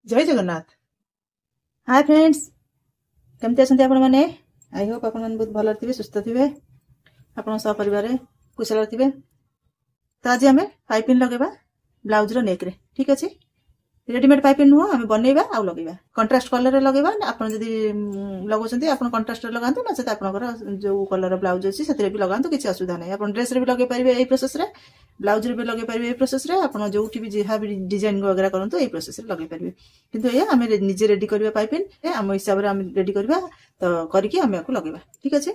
जय Jagannath. Hi friends, केमती अच्छा आपण मैंने? आई होप आपण बहुत भल थे, सुस्थ थे, आप सपरिवार कुशल थे। तो आज आम पाइपिंग लगेगा ब्लाउज रो नेक रे। ठीक अच्छे, रेडीमेड पाइपिंग नुह, आम बनइबा आ लगेगा कंट्रास्ट कलर रे लगेगा। आपन जदी लगौछंती आपन कंट्रास्ट रे लगांतु, ना सेता आपनकर जो कलर ब्लाउज अछि सेतरे भी लगांतु, किछि असुविधा नै। आपन ड्रेस रे भी लगे परिबे एई प्रोसेस रे, ब्लाउज रे भी लगे परिबे एई प्रोसेस रे, आपन जोठी भी जेहा भी डिजाइन वगैरह करंतु एई प्रोसेस रे लगे परिबे। किंतु ए आमे निजे रेडी करबा पाइपिंग ए हम हिसाब रे हम रेडी करबा, तो करिकि आमे आकु लगेबा। ठीक अछि,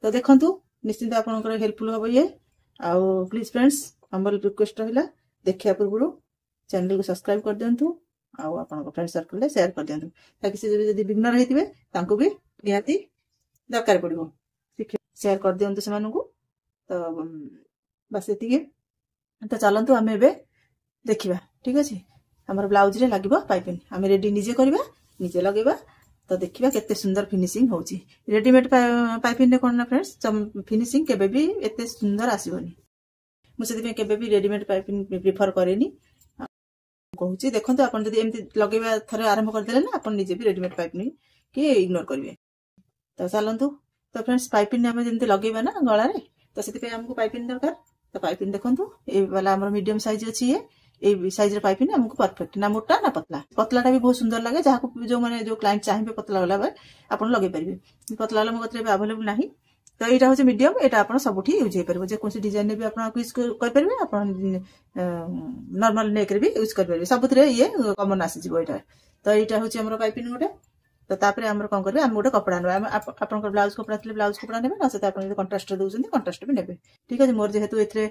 तो देखंतु निश्चित आपनकर हेल्पफुल होबो ये। आ प्लीज फ्रेंड्स, हमर रिक्वेस्ट रहला देखिया पूर्व चैनल को सब्सक्राइब कर दियंतु, आउ आपन फ्रेंड सर्कल शेयर कर दियंतु, ताकि से जदी बिगनर रहितबे तांको भी निहाती दरकार पड़िबो। ठीक है, शेयर कर दियंतु से मानकु। तो बस एतिके। तो चलंतु आमे एबे देखिबा। ठीक अछि, हमर ब्लाउज रे लागिबो पाइपिंग, आमे रेडी निजे करबा, निजे लगेबा। तो देखिबा केते सुंदर फिनिशिंग होची। रेडीमेड पाइपिंग ने कोन ना फ्रेंड्स, फिनिशिंग केबे भी एते सुंदर आसीबोनी। मु सेति पे केबे भी रेडीमेड पाइपिंग प्रिफर करेनी। कहूची देखंतु, आपन जदी एमती लगेबा थरे आरंभ कर देले ना, आपन निजे भी रेडीमेड पाइपिंग के इग्नोर करिवे। तो चलंतु। तो फ्रेंड्स, पाइपिंग हम जेमती लगेबा ना गळा रे, तो सेति पे हमको पाइपिंग दरकार। तो पाइपिंग देखंतु, ए वाला हमर मीडियम साइज अछि। ए साइज रे पाइपिंग हमको परफेक्ट, ना मोटा ना पतला। पतलाटा भी बहुत सुंदर लागे, जाहा को जो माने जो क्लाइंट चाहिबे पतला वाला बे आपन लगे परिबे। पतला वाला मो कतरे अवेलेबल नाही। तो एटा होचे मीडियम, एटा आपन सबुठी यूज हे परबो। जे कोनसी डिजाइन ने भी आपन यूज कर परबे, आपन नॉर्मल नेक रे भी यूज कर परबे। सबुतरे ये कॉमन आसी जिवो एटा। तो एटा होचे हमर पाइपिंग गोटे। तो तापरे हमर कोन करबे, हम गोटे कपड़ा नेबे। आपन ब्लाउज कपड़ा थिले ब्लाउज कपड़ा नेबे, ना से आपन जे कंट्रास्ट दउछन्ती कंट्रास्ट भी नेबे। ठीक अछि, मोर जेहेतु एथरे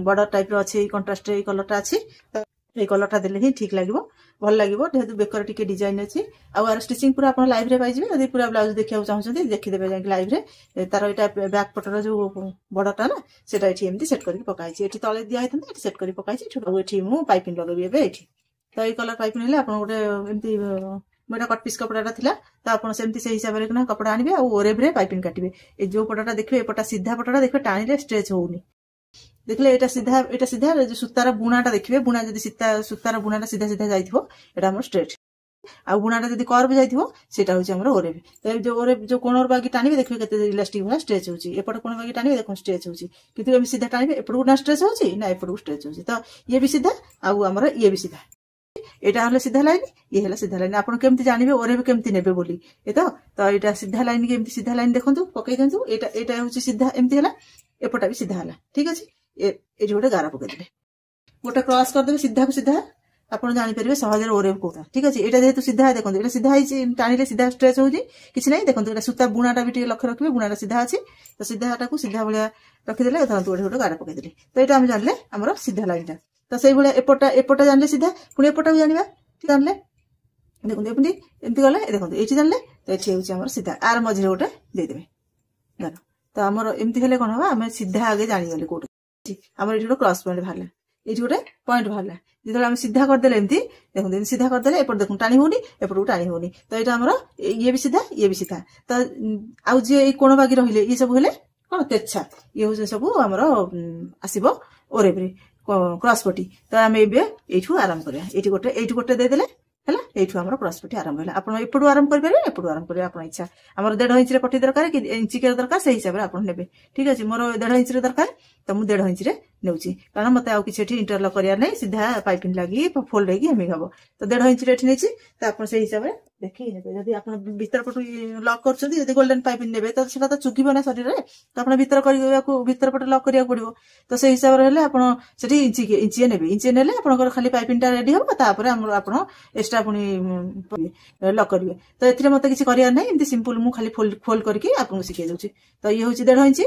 बॉर्डर टाइप रो अछि, कंट्रास्ट ए कलरटा अछि, तो ए कलरटा देले ही ठीक लागिवो, भल लागिवो। जेहेतु बेकर टिके डिजाइन अछि, आ आर स्टिचिंग पूरा आपन लाइव रे पाइ जिवे। यदि पूरा ब्लाउज देखिया चाहछन्ती देखि देबे जाय लाइव रे। तारो एटा बैक पटर जो बॉर्डरटा ना, सेटा एठी एमती सेट करके पकाइ छि। एठी तळे दिया हेतन, एठी सेट करके पकाइ छि। छोटो एठी मु पाइपिंग लगेबी एबे एठी। तो ए कलर पाइपिंग हेले आपन गोटे एमती मोटा कट पीस कपड़ाटा थिला, तो आपन सेमती से हिसाब रे ना कपड़ा आनिबे, आ ओरेब रे पाइपिंग काटिबे। ए जो पटाटा देखबे, ए पटा सीधा पटाटा देखबे, टाणीले स्ट्रेच होउनी। देखले एटा सीधा जो सूतार बुणाटा देखिबे, बुणा जदी सूतार बुणाटा सीधा सीधा जाइथिबो, एटा हमर स्ट्रेट। आ बुणाटा जदी कर्व जाइथिबो, सेटा होची हमर ओरेब। तो जो ओरेब जो कोणर बागी टाणीबे देखबे केते इलास्टिक भला स्ट्रेच होची। एपट कोण बागी टाणीबे देखो स्ट्रेच होची। किंतु एम सीधा टाणीबे एपटू ना स्ट्रेच होची, ना एपटू स्ट्रेच होची। तो ये भी सीधा, आ हमर ये भी सीधा। एटा हले सीधा लाइन, ये हला सीधा लाइन। आपन केमती जानिबे ओरेब केमती नेबे बोली ए तो एटा सीधा लाइन केमती सीधा लाइन देखंतु पकई दंतु। एटा होची सीधा एमती हला, एपटा भी सीधा हला। ठीक अछि, ए जोटे गारा पकई देबे, गोटे क्रॉस कर देबे सीधा को सीधा। आपन जानि परिबे सहज रे ओरेब कोटा। ठीक अछि, एटा जेहेतु सीधा है देखंतु, एटा सीधा है टाणीले सीधा स्ट्रेच होजी किछि नै। देखंतु एटा सूता बुणाटा भी टिके लक्ष्य रखिबे, बुणाटा सीधा अछि। तो सीधाटा को सीधा भलिया रखि देले, देखंतु गोटे गारा पकई देले। तो एटा हम जानले हमर सीधा लाइनटा। तो सेई भलिया एपटा जानले सीधा, पुनी एपटा भी जानिबा। ठीक जानले, देखंतु एमती गले, देखंतु एठी जानले। तो एठी होची हमर सीधा, आर मझिरे गोटे दे देबे गारा। तो हमर एमती हेले कोन होबा, हम सीधा आगे जानि गले कोट। हमर एठी क्रॉस पॉइंट बाहरला, एठी गोटे पॉइंट बाहरला। जेतले हम सीधा कर देले एमती, देखंतु एमती सीधा कर देले, एपट देखु टाणी होनी, एपटू टाणी होनी। तो एटा हमर ये भी सीधा, ये भी सीधा। तो आउ जे ए कोण बागी रहिले, ये सब हेले कोन तेच्छा, ये हो सब हमर आसीबो ओरेब रे क्रॉस पटी। तो हम एबे एठू आरंभ करिया। एठी गोटे दे देले हैला, एठू हमर क्रॉस पटी आरंभ हैला। आपण एपटू आरंभ कर परबे, एपटू आरंभ करिया आपण इच्छा। हमर 1.5 इंच रे पटी दरकार कि इंच के दरकार, से हिसाब रे आपण नेबे। ठीक अछि, मोर 1.5 इंच रे दरकार, तो मु 1.5 इंच रे नेउची, कारण मते आउ किछि एठी इंटरलॉक करिया नै, सीधा पाइपिंग लागी फोल्ड हेगी हेमी हबो। तो 1.5 इंच रे एठी नेछि, तो आपण से हिसाब रे देखि नेबे। जदी आपण भीतर पटु लॉक करछन्ती, जदी गोल्डन पाइपिंग नेबे, तो सेटा तो चुगिबो ना शरीर रे। तो आपण भीतर करियाको भीतर पटु लॉक करिया पड़िबो। तो से हिसाब रे हेले आपण सेठी इंची नेबे। इंची नेले आपनकर खाली पाइपिंगटा रेडी हबो। तापर आपण एक्स्ट्रा पुनी लॉक करिवे। तो एथिरे मते किछि करिया नै, एमती सिंपल मु खाली फोल्ड करके आपन सिखै दउची। तो ये होची 1.5 इंच,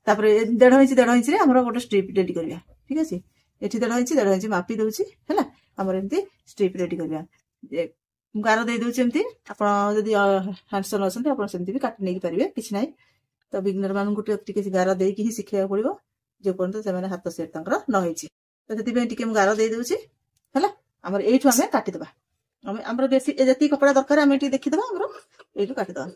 तापर 1.5 इंच रे हमर गोटे स्ट्रिप रेडी करिया। ठीक अछि, एठी 1.5 इंच मापी दउची हैला। हमर एमती स्ट्रिप रेडी करिया, गार दे दउची एमती। आपण जदी हैंडसम असंती, आपण सेमती भी काट नै परिबे, किछि नै। तो बिगिनर मानु गोटे टिके गार देई कि सिखैया पड़िबो, जे पर्यंत से माने हाथ सेट तंकर न होईची। तो जति बे टिके गार दे दउची हैला। हमर एठू हमें काटि देबा। हमर बेसी जति कपड़ा दरकार हम एठी देखि देबा, हमर एठू काटि देबा।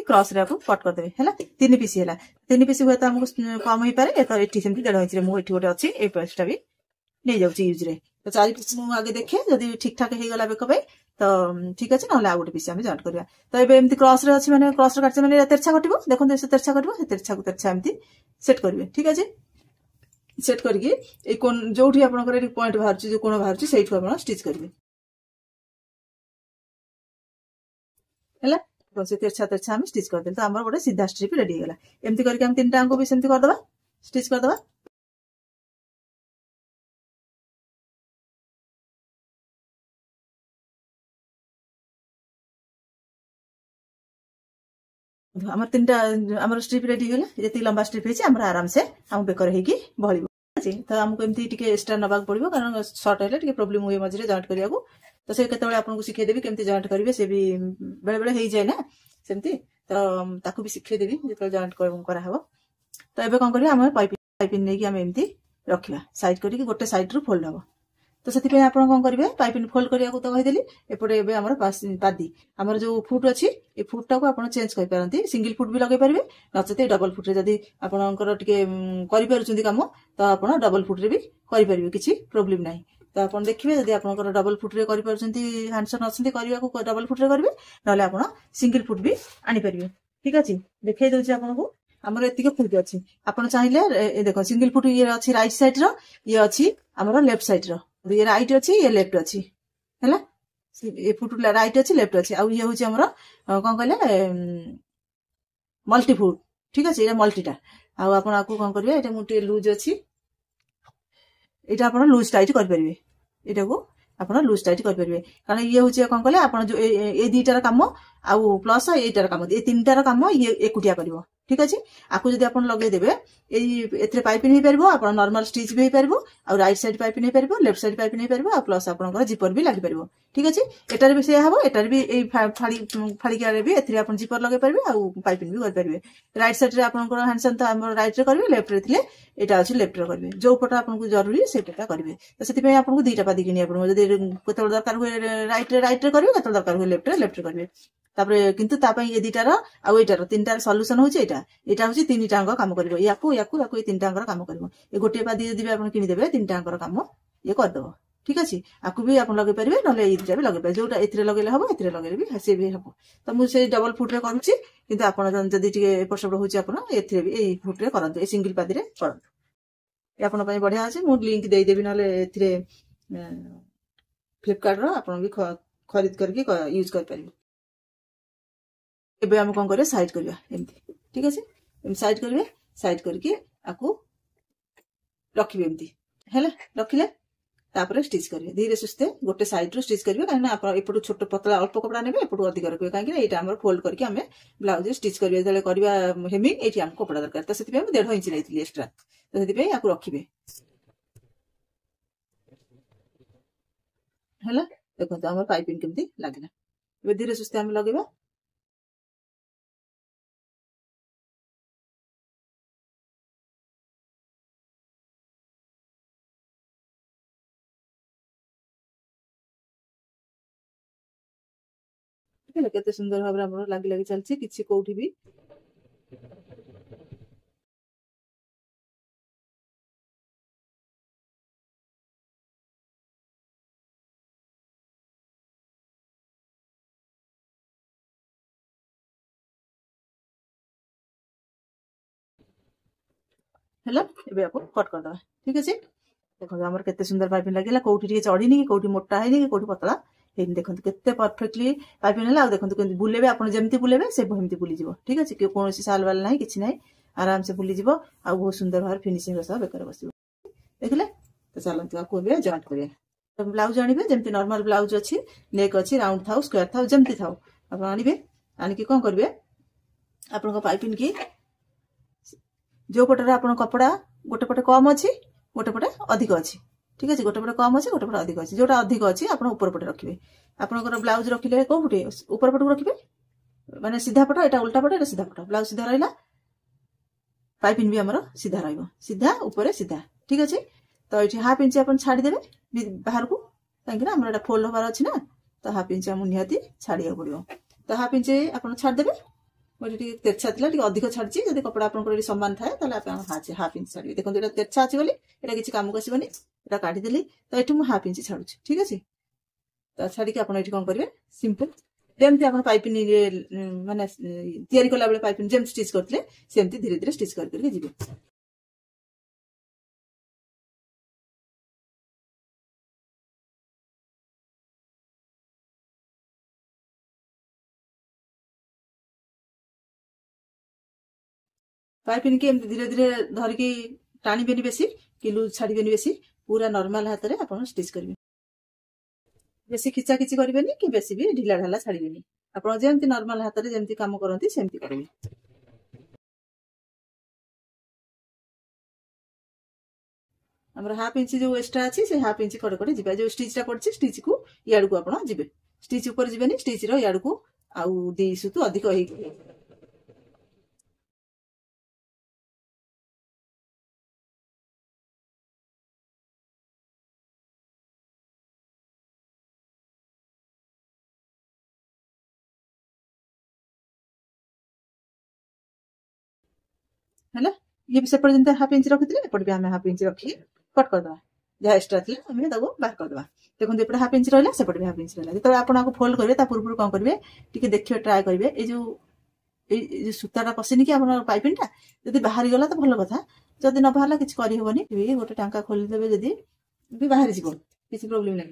क्रॉस रे आपको कट कर देबे हैला 3 पीस हैला 3 पीस हुए त हमको कम होई पारे ए तो एठी सेमती 1.5 इंच रे मु एठी गोटे अछि ए पेस्टटा भी नहीं जाउची यूज रे तो 4 पीस मु आगे देखे जदी ठीक ठाक हे गला बेक पे तो ठीक अछि नले आ गोटे पीस हम जॉइंट करबा तो एबे एमती क्रॉस रे अछि माने क्रॉस रे काटছে माने तेरछा कटिबो देखो से तेरछा कटिबो से तेरछा को तेरछा एमती सेट करबे ठीक अछि सेट करके ए कोन जोठी आपन करे पॉइंट बाहर छि जो कोन बाहर छि सेठु आपन स्टिच करबे हैला तो से तेरछा तेरछा हम स्टिच कर देल तो हमर गोटे सीधा स्ट्रिप रेडी गेला एमती करके हम तीनटा अंको भी सेमती कर दबा स्टिच कर दबा हमर तीनटा हमर स्ट्रिप रेडी गेला जति लंबा स्ट्रिप हेछि हमर आराम से हम बेकर हेकी बहलिबो अछि तो हमको एमती टिके एक्स्ट्रा नबाक पड़िबो कारण शॉर्ट हेले टिके प्रॉब्लम होय मझरे जॉइंट करियाको तो से केतेबेले आपन को सिखे देबी केमती जॉइंट करिवे से भी बेले बेले हेइ जाय ना सेमती तो ताकू भी सिखे देबी जेतल जॉइंट करा हबो तो एबे कोन करिया हम पाइपिन नै कि हम एमती रखिबा साइड करी कि गोटे साइड रु फोल्ड हबो तो से पे आपन कोन करिवे पाइपिन फोल्ड करिया को तो कहि देली एपटे एबे हमर पादी हमर जो फुट अछि ए फुट टा को आपन चेंज करि पारंती सिंगल फुट भी लगे परिवे नचते डबल फुट रे जदी आपनकर टिके करि पारुचंदी काम तो आपन डबल फुट रे भी करि परिवे किछि प्रॉब्लम नाही तो आपन देखिबे जदी आपनकर डबल फुट रे करि पारुचंती हैंडसन अछंती करिया को डबल फुट रे करबे नले आपन सिंगल फुट भी आनी परिवे ठीक अछि देखाइ दोछि आपन को हमर एतिके फुट अछि आपन चाहिले ए देखो सिंगल फुट ये अछि राइट साइड रो ये अछि हमर लेफ्ट साइड रो ये राइट अछि ये लेफ्ट अछि हैला ए फुट राइट अछि लेफ्ट अछि आ ये होछि हमर कोन कहले मल्टी फुट ठीक अछि ए मल्टीटा आ आपन आकु कोन करबे एटा मुटे लूज अछि एटा आपन लूज टाइट कर परिबे एटा को आपन लूज टाइट कर परिबे कारण ये होछि कोन कहले आपन जो ए दीटार काम आ प्लस एटार काम ए तीनटार काम ये एकुटिया करिवो ठीक अछि आकु जदी आपन लगे देबे एथरे पाइपिन हे परबो आपन नॉर्मल स्टिच भी हे परबो आ राइट साइड पाइपिन हे परबो लेफ्ट साइड पाइपिन हे परबो आ प्लस आपन जिपर भी लागि परबो ठीक अछि एटार भी से हबो एटार भी ए फाड़ी के भी एथरे आपन जिपर लगे परबे आ पाइपिन भी कर परबे राइट साइड रे आपन को हैंडसन तो हमर राइट रे करबे लेफ्ट रे थिले एटा अछि लेफ्ट रे करबे जो पटा आपन को जरूरी सेटा करबे तो सेति पे आपन को दीटा पादी किनि आपन जदी केतल दरकार होय राइट रे करबे केतल दरकार होय लेफ्ट रे करबे तापरे किंतु ता पई ए दीटार आ एटार तीनटार सॉल्यूशन होछि एटा होछि तीनटा अंग काम करबो याकू ए तीनटा अंग काम करबो ए गोटे पादी जदी आपन किनि देबे तीनटा अंग काम ये कर दबो ठीक अछि आकु भी आपन लगे परिबे नले ए दीटा भी लगे परिबे जोटा एथरे लगेले हबो एथरे लगेले भी हसे भी हबो त मु से डबल फुट रे करूछि किंतु आपन जदी टिके एपट सेपट होछि आपन एथरे भी ए फुट रे करंतु ए सिंगल पादी रे करंतु ए आपन पई बढ़िया अछि मु लिंक देई देबी नले एथरे फ्लिपकार्ट रो आपन भी खरीद करके यूज कर परिबे एबे हम कोन करे साइड करबा एमती ठीक अछि एम साइड करबे साइड करके आकु रखिबे एमती हैला रखिले तापर स्टिच करबे धीरे सुस्ते गोटे साइड रो स्टिच करबे काहे ना आपण एपटु छोट पतला अल्प कपड़ा नेबे एपटु अधिक रखबे काहे कि एटा हमर फोल्ड करके हमें ब्लाउज स्टिच करबे जले करबा हेमिंग एठी हम कपड़ा दरकार त सेति पे हम 1.5 इंच लेथिली एक्स्ट्रा त सेति पे आकु रखिबे हैला देखो त हमर पाइपिंग केमती लागिला एबे धीरे सुस्ते हम लगेबा केते सुंदर भाबरे हमर लागी लागी चलछि किछि कोठी भी हैला एबे आपन कट कर दबा ठीक अछि देखो हमर केते सुंदर पाइपिंग लागिला कोठी टिके चढ़ीनी कि कोठी मोटा हैनी कि कोठी पतला हेन देखंतु केते परफेक्टली पाइपिंग हला देखंतु केते बुलेबे आपन जेमती बुलेबे से हेमती बुली जिवो ठीक अछि कि कोनोसी साल वाला नाही किछि नाही आराम से बुली जिवो आ बहुत सुंदर भार फिनिशिंग रसा बेकर बसिबो देखले तो चलंतु आकु बे जॉइंट करिया तो ब्लाउज आनिबे जेमती नॉर्मल ब्लाउज अछि नेक अछि राउंड थाउ स्क्वायर थाउ जेमती थाउ आपन आनिबे आनि कि कोन करबे आपन को पाइपिंग की जो पटरे आपन कपड़ा गोटे पटे कम अछि गोटे पटे अधिक अछि ठीक अछि गोटे पटे कम अछि गोटे पटे अधिक अछि जोटा अधिक अछि आपन ऊपर पटे रखिबे आपन ब्लाउज रखिले को पटे ऊपर पटे रखिबे माने सीधा पट एटा उल्टा पट एटा सीधा पट ब्लाउज सीधा रहला पाइपिंग भी हमर सीधा रहइबो सीधा ऊपर सीधा ठीक अछि तो एठी हाफ इंच आपन छाडी देबे बाहर को काहे कि हमर एटा फोल्ड होबार अछि ना तो हाफ इंच हम निहाती छाडिया पड़ियो तो हाफ इंच आपन छाड देबे मोटे टिके तेरछा थिला टिके अधिक छाडची जदी कपड़ा आपन को समान थाए ताले आप हाफ इंच छाडबे देखो एटा तेरछा अछि बोली एटा किछि काम कसिबनी एटा काढी देली तो एठी मु हाफ इंच छाडुची ठीक अछि तो छाडी के आपन एठी कोन करबे सिंपल जेमती आपन पाइपिंग माने तयारी कला बेले पाइपिंग जेम स्टिच करथले सेमती धीरे धीरे स्टिच कर करके जिबे पाइपिंग के एमती धीरे धीरे धरिकी टाणीबेनी बेसी कि लूज छाड़ीबेनी बेसी पूरा नॉर्मल हाथ रे आपन स्टिच करबे बेसी खिचा खिची करबेनी कि बेसी भी ढिला ढाला छाड़ीबेनी आपन जेमती नॉर्मल हाथ रे जेमती काम करंती सेमती करबे हमर हाफ इंच जो एक्स्ट्रा अछि से हाफ इंच कड़े कड़े जिबा जो स्टिच टा पड़छि स्टिच को याड को आपन जिबे स्टिच ऊपर जिबेनी स्टिच रो याड को आउ दी सुतु अधिक होई हैला ये भी सेपट जंते हाफ इंच रखिथिले एपट भी हमें हाफ इंच रखी कट कर दवा जहाँ एक्स्ट्रा थी हमें ताको बाहर कर दवा देखो एपटे हाफ इंच रहला सेपट भी हाफ इंच रहला जेतो आपन को फोल्ड करबे ता पूर्व कोन करबे टिके देखियो ट्राई करबे ए जो सूताटा पसिनी कि आपन पाइपिंग टा जदी बाहर गला तो भलो कथा जदी न बाहरला किछ करी होबनी भी गोटे टांका खोली देबे जदी भी बाहर जीवो किछ प्रॉब्लम नै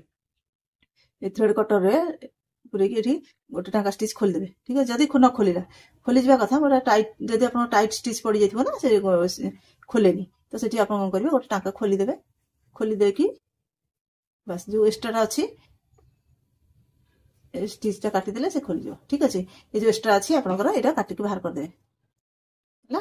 ए थ्रेड कटर रे पूरे की एठी गोटे टांका स्टिच खोली देबे ठीक है जदी न खोलिला खोली जबा कथा मोरा टाइट जदी आपन टाइट स्टिच पड़ी जाइथिबो ना से खोलेनी तो सेठी आपन कोन करबे गोटे टांका खोली देबे खोली दे कि बस जो एक्स्ट्रा अछि स्टिच टा काटी देले से खोली जो ठीक अछि ए जो एक्स्ट्रा अछि आपन को एटा काटी के बाहर कर देबे हला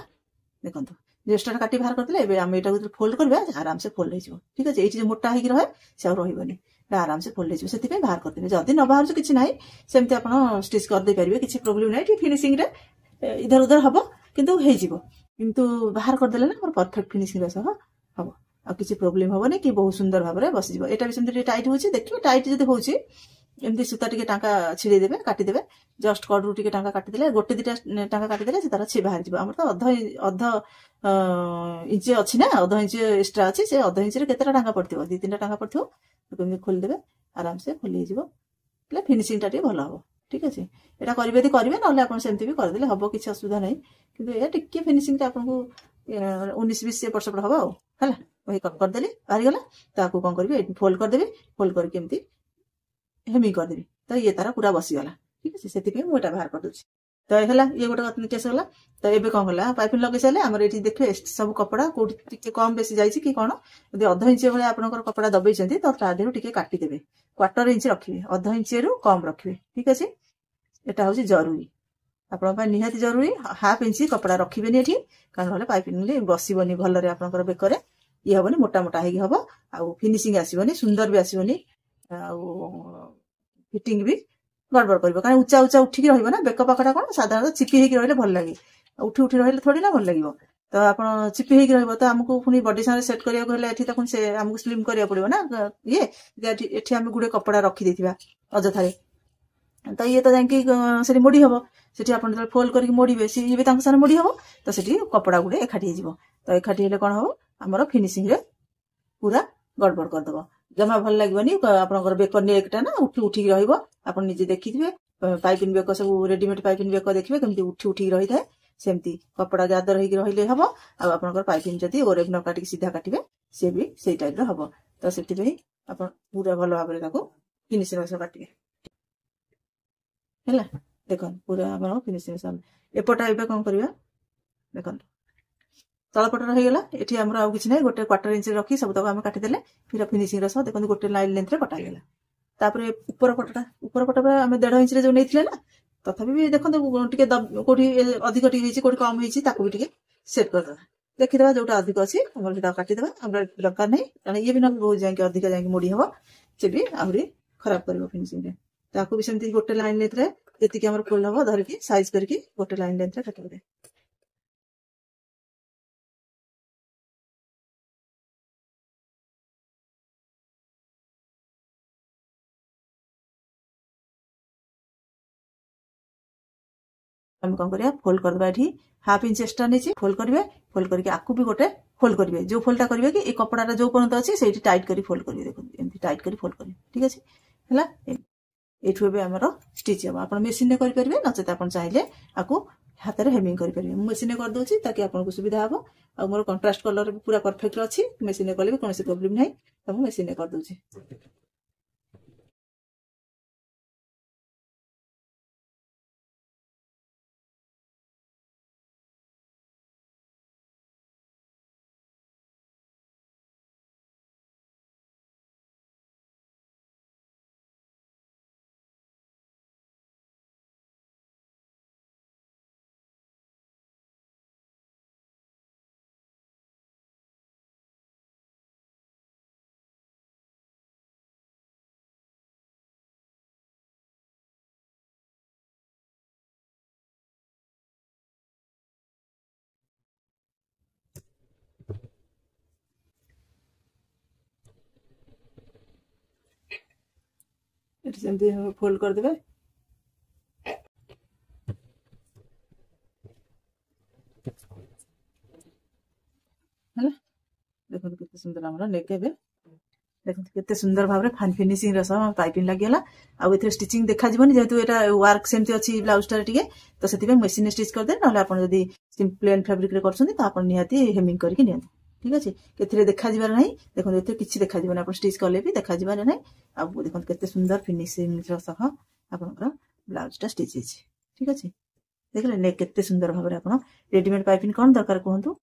देखंतु जो एक्स्ट्रा काटी बाहर कर देले एबे हम एटा फोल्ड करबे आराम से फोल्ड हो जिवो ठीक अछि एठी जो मोटा हेगी रहे से और रहिबनी आराम से फोल्ड हो जिवो सेति पे बाहर कर देबे जदी न बाहर जो किछि नाही सेमति आपन स्टिच कर दे परिबे किछि प्रॉब्लम नाही ठीक फिनिशिंग रे इधर उधर हबो किंतु हे जिवो किंतु बाहर कर देले ना और परफेक्ट फिनिशिंग रस हबो आ किछि प्रॉब्लम हबो नै कि बहुत सुंदर भाबरे बस जिवो एटा भी सेमति टाइट होछि देखियो टाइट जदी होछि एमती सूता टिके टांका छिड़े देबे काटी देबे जस्ट कड़रू टिके टांका काटी देले गोटे दिटा टांका काटी देले से तारा छि बाहर जिवो हमर तो अध इंच अछि ना अध इंच एक्स्ट्रा अछि से अध इंच रे केतेटा टांका पड़थिबो दि तीनटा टांका पड़थिबो तो एमती खोल देबे आराम से खोली जिवो ले फिनिशिंग टा टिके भलो हबो ठीक अछि एटा करिवे दी करिवे नले आपन सेमती भी कर देले हबो किछि असुविधा नै किंतु ए टिके फिनिशिंग टा आपन को 19-20% हबो हला वही कट कर देली बाहर गला ताकू कोन करबे फोल्ड कर देबे फोल्ड करके एमती हेमी कर देबी तो ये तारा पूरा बसी गला ठीक है सेति पे मोटा बाहर कर दोछि तो हला ये गोटा केस हला तो एबे कोन हला पाइपिंग लगे साले हमर एठी देखियो सब कपड़ा कोठी टिके कम बेसी जाईछि कि कोन यदि अध इंच भले आपनकर कपड़ा दबई छथि तो ता देहु टिके काटी देबे क्वार्टर इंच रखिबे अध इंच रु कम रखिबे ठीक अछि एटा होछि जरूरी आपन पा निहाती जरूरी हाफ इंच कपड़ा रखिबेनी एठी कारण हले पाइपिंग ले बसिबनी भलरे आपनकर बेकरे ये हबनी मोटा मोटा हेगी हबो आ फिनिशिंग आसीबनी सुंदर भी आसीबनी फिटिंग भी गड़बड़ कर कारण उच्चा उच्चा उठिक रही ना बेक पाखटा कौन साधारण चिपी होगी रही भल लगे उठी उठी रही थोड़ी ना भल लगे तो आप चिपी होगी रही तो आमको पुणी बडी सामने सेट करा से आमको स्लिम करा पड़ो ना ये एठी आम गुड़े कपड़ा रखी देथिबा अजथारे तो ये तो जाकि मोड़ी हम से आप फोल्ड करके मोड़े सी भी सामने मोड़ी हम तो से कपड़ा गुड़े एकाठी हो तो एकाठी हेले कौन हम आमर फिनिशिंग रे पूरा गड़बड़ करदब जमा भल लगनी आपनकर बेक नेकटा ना उठी उठी रहिबो आपन निजे देखिथिबे पाइपिंग बेक सब रेडीमेड पाइपिंग बेक देखिबे केमती उठी उठी रही थाए सेमती कपड़ा गादर होई रहिले हबो आ आपनकर पाइपिंग जदी ओरेक न काटी सीधा काटिबे से भी सेई टाइप रो हबो तो सेति पे आपन पूरा भलो भाबरे ताको फिनिशिंग रस काटिबे हैला देखन पूरा आपन फिनिशिंग रस एपटा एबे कोन करबा देखन तलपट रहीगला एठी हमरा आउ किछ नै गोटे क्वार्टर इंच रखी सब तक हम काटी देले फिर फिनिशिंग रस देखन गोटे लाइन लेंथ रे कटा गेला तापरे ऊपर पटटा हम 1.5 इंच रे जो नैथिले ना तथापि भी देखन टिके कोठी अधिक टिके हिची कोठी कम हिची ताको भी टिके सेट कर दबा देखि दबा जोटा अधिक अछि हम सेटा काटी दबा हमरा दरकार नै कारण ये भी न बहुत जाय के अधिक जाय के मोडी हबो से भी आउरी खराब करबो फिनिशिंग रे ताको भी सेमती गोटे लाइन लेंथ रे जति के हमर फुल हबो धरि के साइज करके गोटे लाइन लेंथ रे काटबे आम कौन कर फोल्ड करदे ये हाफ इंच एक्सट्रा नहीं फोल्ड करेंगे फोल्ड करके आपको भी गोटे फोल्ड करेंगे जो फोल्डटा करेंगे कि ये कपड़ा जो पर्यंत अच्छी से टाइट कर फोल्ड करेंगे देखो एमती टाइट कर फोल्ड करेंगे ठीक अच्छे है एठू आम स्टिच हम आप मेसीन करेंगे नचेत आप चाहिए आपको हाथ में हेमिंग करेंगे मेसीन कर दूसरी ताकि आपको सुविधा हम आ मोर कंट्रास्ट कलर भी पूरा परफेक्ट अच्छी मेसीन कले भी कौन प्रोब्लेम ना तो मुझे मेसीन कर दूसरी फोल्ड करदे है देखो केते सुंदर आम नेक हे देखो केते सुंदर भाव फाइन फिनिशिंग रसम पाइपिंग लगिगला आउ ए स्टिचिंग देखा जीवन जेहेतु एटा वर्क सेमती अच्छी ब्लाउज टा टिके तो से मेसीन स्टिच करदे ना आप प्लेन फैब्रिक करछन तो आप निहाती हेमिंग करके नियंतु ठीक अच्छे के देखा जीवार ना देखो ये किसी देखा जीवन आप स्टिच कले भी देखा जीवार ना आप देखो केते सुंदर फिनिशिंग सह आप ब्लाउज टा स्टिच ठीक अच्छे देखले नेक केते सुंदर भाव आप रेडीमेड पाइपिंग कौन दरकार कहतु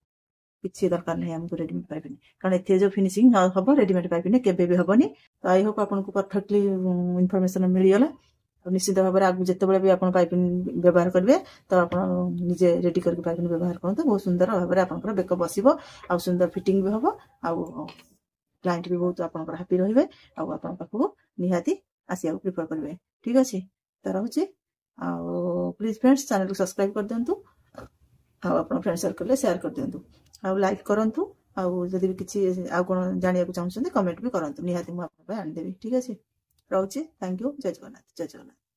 किसी दरकार नहीं आमको रेडीमेड पाइपिंग कारण एथे जो फिनिशिंग हम रेडीमेड पाइपिंग केबे भी हेनी तो आई होप आपको परफेक्टली इनफॉरमेशन मिलगला और निश्चित भाव में आगे जिते भी आप पाइपिंग व्यवहार करेंगे तो आप निजे रेडी करके पाइपिंग व्यवहार करते बहुत सुंदर भाव में आप बेक बस आ सुंदर फिटिंग भी हम आउ क्लाइंट भी बहुत आप हापी रे पाखक निहाती आसिया प्रिफर करेंगे ठीक अच्छे तो रोचे प्लीज फ्रेंड्स चैनल को सब्सक्राइब कर दिंतु आप फ्रेंड सर्कल शेयर कर दिंतु आ लाइक करंतु आदि भी किसी आउ कौन जाना चाहते कमेंट भी करंतु निहाती मुझे आनदेवी ठीक अच्छे रोचे थैंक यू जय जगन्नाथ जय जगन्नाथ।